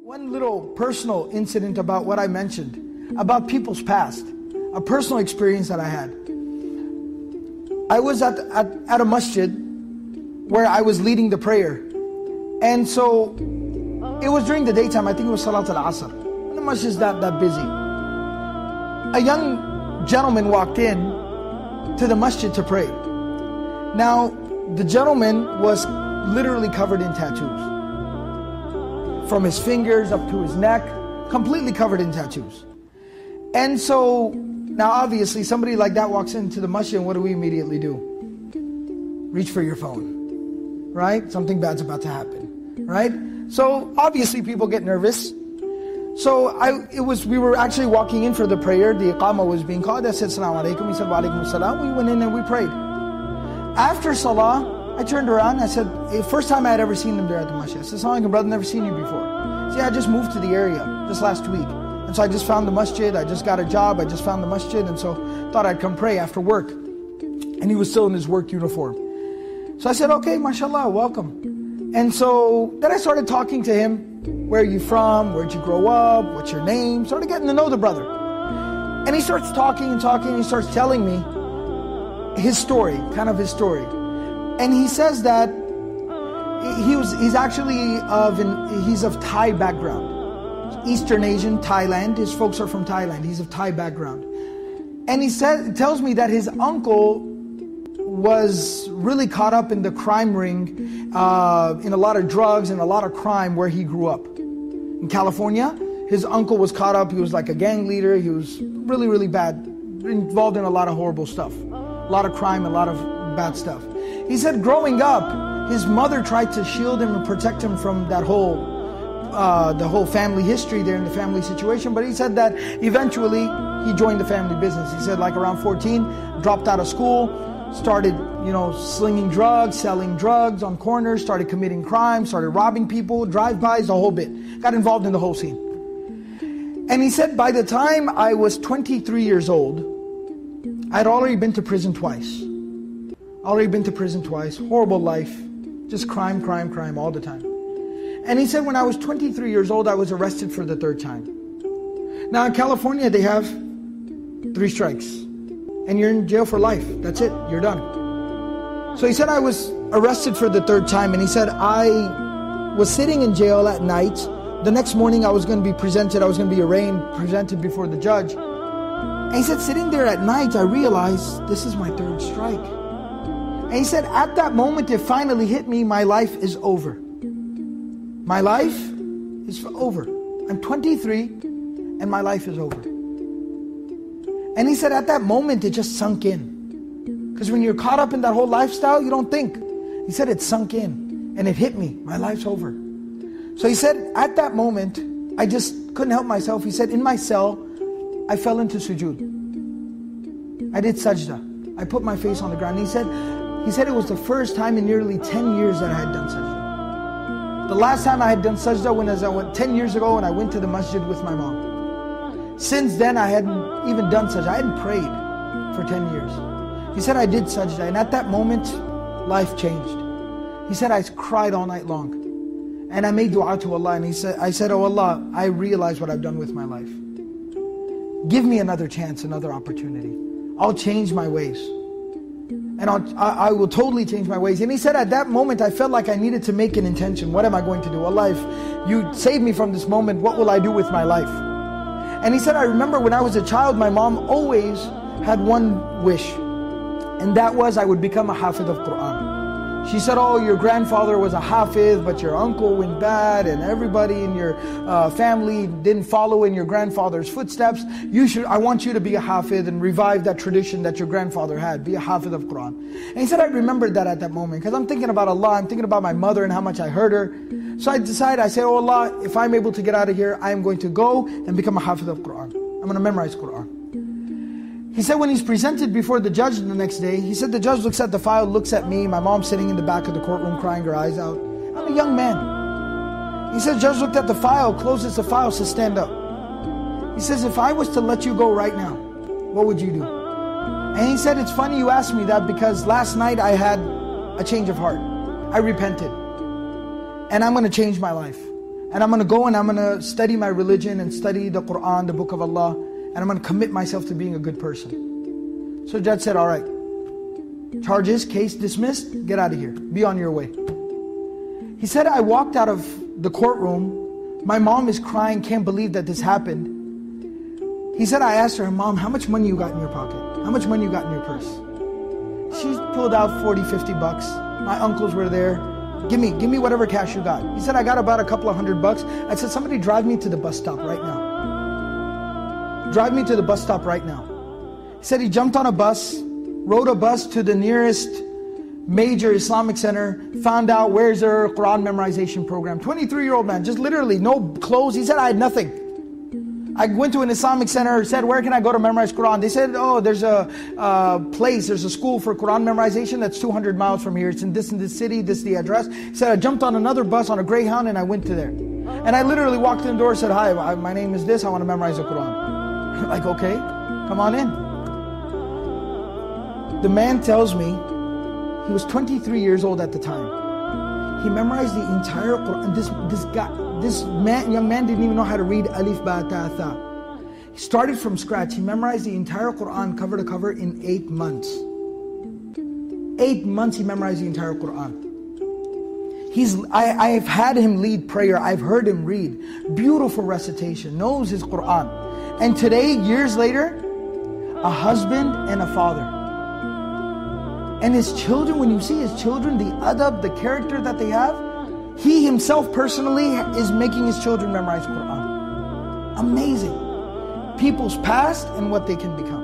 One little personal incident about what I mentioned, about people's past, a personal experience that I had. I was at a masjid where I was leading the prayer. And so, it was during the daytime, I think it was Salat al-Asr. And the masjid is not that busy. A young gentleman walked in to the masjid to pray. Now, the gentleman was literally covered in tattoos. From his fingers up to his neck, completely covered in tattoos. And so, now obviously somebody like that walks into the masjid, and what do we immediately do? Reach for your phone, right? Something bad's about to happen, right? So obviously people get nervous. So we were actually walking in for the prayer, the iqamah was being called. I said, Assalamu alaikum, he said, Wa alaikum assalam. We went in and we prayed. After salah, I turned around and I said, first time I had ever seen him there at the masjid. I said, Assalamu alaikum, brother, never seen you before. He said, yeah, I just moved to the area just last week. And so I just found the masjid, I just got a job, I just found the masjid, and so thought I'd come pray after work. And he was still in his work uniform. So I said, okay, mashallah, welcome. And so then I started talking to him, where are you from, where'd you grow up, what's your name, started getting to know the brother. And he starts talking and talking, he starts telling me his story, kind of his story. And he says that he's of Thai background. Eastern Asian, Thailand. His folks are from Thailand. He's of Thai background. And he tells me that his uncle was really caught up in the crime ring, in a lot of drugs and a lot of crime where he grew up. In California, his uncle was caught up. He was like a gang leader. He was really, really bad, involved in a lot of horrible stuff. A lot of crime, a lot of bad stuff. He said growing up, his mother tried to shield him and protect him from that whole the whole family history there in the family situation, but he said that eventually he joined the family business. He said like around 14, dropped out of school, started slinging drugs, selling drugs on corners, started committing crimes, started robbing people, drive-bys, the whole bit. Got involved in the whole scene. And he said by the time I was 23 years old, I'd already been to prison twice. Horrible life, just crime all the time. And he said when I was 23 years old, I was arrested for the third time. Now in California, they have 3 strikes. And you're in jail for life. That's it, you're done. So he said I was arrested for the third time, and he said I was sitting in jail at night. The next morning I was going to be presented, I was going to be arraigned, presented before the judge. And he said sitting there at night, I realized this is my 3rd strike. And he said at that moment it finally hit me, my life is over. My life is over. I'm 23 and my life is over. And he said at that moment it just sunk in. Because when you're caught up in that whole lifestyle, you don't think. He said it sunk in and it hit me. My life's over. So he said at that moment, I just couldn't help myself. He said in my cell, I fell into sujood. I did sajda. I put my face on the ground. He said it was the first time in nearly 10 years that I had done sajda. The last time I had done sajda was 10 years ago when I went to the masjid with my mom. Since then I hadn't even done sajda. I hadn't prayed for 10 years. He said I did sajda, and at that moment life changed. He said I cried all night long. And I made dua to Allah, and I said, oh Allah, I realize what I've done with my life. Give me another chance, another opportunity. I'll change my ways. And I will totally change my ways. And he said at that moment I felt like I needed to make an intention. What am I going to do? Allah, if you save me from this moment, what will I do with my life? And he said, I remember when I was a child, my mom always had one wish. And that was I would become a hafiz of Qur'an. She said, oh, your grandfather was a hafiz, but your uncle went bad, and everybody in your family didn't follow in your grandfather's footsteps. I want you to be a hafiz and revive that tradition that your grandfather had. Be a hafiz of Qur'an. And he said, I remembered that at that moment, because I'm thinking about Allah, I'm thinking about my mother and how much I hurt her. So I said, oh Allah, if I'm able to get out of here, I am going to go and become a hafiz of Qur'an. I'm going to memorize Qur'an. He said when he's presented before the judge the next day, he said the judge looks at the file, looks at me, my mom sitting in the back of the courtroom crying her eyes out. I'm a young man. He said, judge looked at the file, closes the file, says stand up. He says, if I was to let you go right now, what would you do? And he said, it's funny you asked me that because last night I had a change of heart. I repented. And I'm going to change my life. and I'm going to go and I'm going to study my religion and study the Qur'an, the book of Allah, and I'm going to commit myself to being a good person. So the judge said, all right, charges, case dismissed, get out of here, be on your way. He said, I walked out of the courtroom, my mom is crying, can't believe that this happened. He said, I asked her, Mom, how much money you got in your pocket? How much money you got in your purse? She pulled out 40, 50 bucks. My uncles were there. Give me whatever cash you got. He said, I got about a couple of $100. I said, somebody drive me to the bus stop right now. Drive me to the bus stop right now. He said he jumped on a bus, rode a bus to the nearest major Islamic center, found out where's their Qur'an memorization program. 23-year-old man, just literally no clothes. He said, I had nothing. I went to an Islamic center, said, where can I go to memorize Qur'an? They said, oh, there's a place, there's a school for Qur'an memorization that's 200 miles from here. It's in this city, this is the address. He said, I jumped on another bus on a Greyhound and I went to there. And I literally walked in the door and said, hi, my name is this, I want to memorize the Qur'an. Like, okay, come on in. The man tells me, he was 23 years old at the time. He memorized the entire Qur'an. This young man didn't even know how to read alif, ba, ta, tha. He started from scratch. He memorized the entire Qur'an cover to cover in 8 months. 8 months he memorized the entire Qur'an. I've had him lead prayer. I've heard him read. Beautiful recitation. Knows his Qur'an. And today, years later, a husband and a father. And his children, when you see his children, the adab, the character that they have, he himself personally is making his children memorize Qur'an. Amazing. People's past and what they can become.